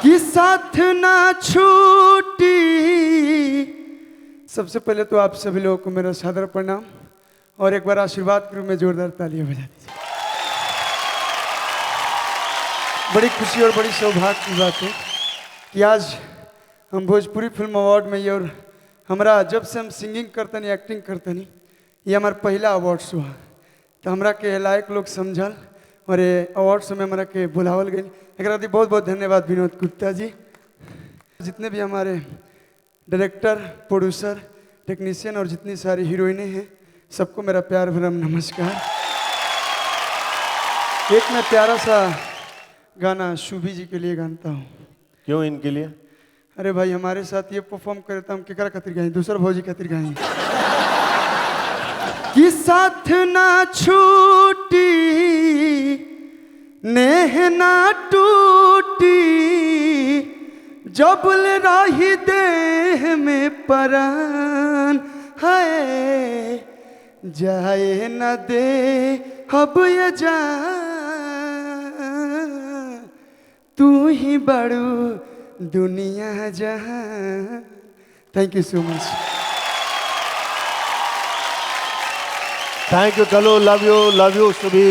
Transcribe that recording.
कि साथ ना छूटी। सबसे पहले तो आप सभी लोगों को मेरा सादर प्रणाम और एक बार आशीर्वाद के रूप में जोरदार तालियां बजा दीजिए। बड़ी खुशी और बड़ी सौभाग्य की बात है कि आज हम भोजपुरी फिल्म अवार्ड में ये और हमारा जब से हम सिंगिंग करते नहीं एक्टिंग करते नहीं ये हमारा पहला अवार्ड्स हुआ तो हमरा के लायक लोग समझल और ये अवार्ड्स में हमारा के बुलावल गई। एक बहुत बहुत धन्यवाद विनोद गुप्ता जी। जितने भी हमारे डायरेक्टर प्रोड्यूसर टेक्नीशियन और जितनी सारी हीरोइनें हैं सबको मेरा प्यार भरा नमस्कार। एक मैं प्यारा सा गाना शुभी जी के लिए गाता हूँ। क्यों इनके लिए? अरे भाई हमारे साथ ये परफॉर्म करे तो हम केकरा खातिर गाई दूसरा भौजी खातिर गाई कि साथ ना छूटी नेह ना टूटी जबल राही देह में परान है जाए न दे अब ये जा तू ही बड़ू दुनिया जहां। Thank you so much. Thank you कलो, लव यू शुभी।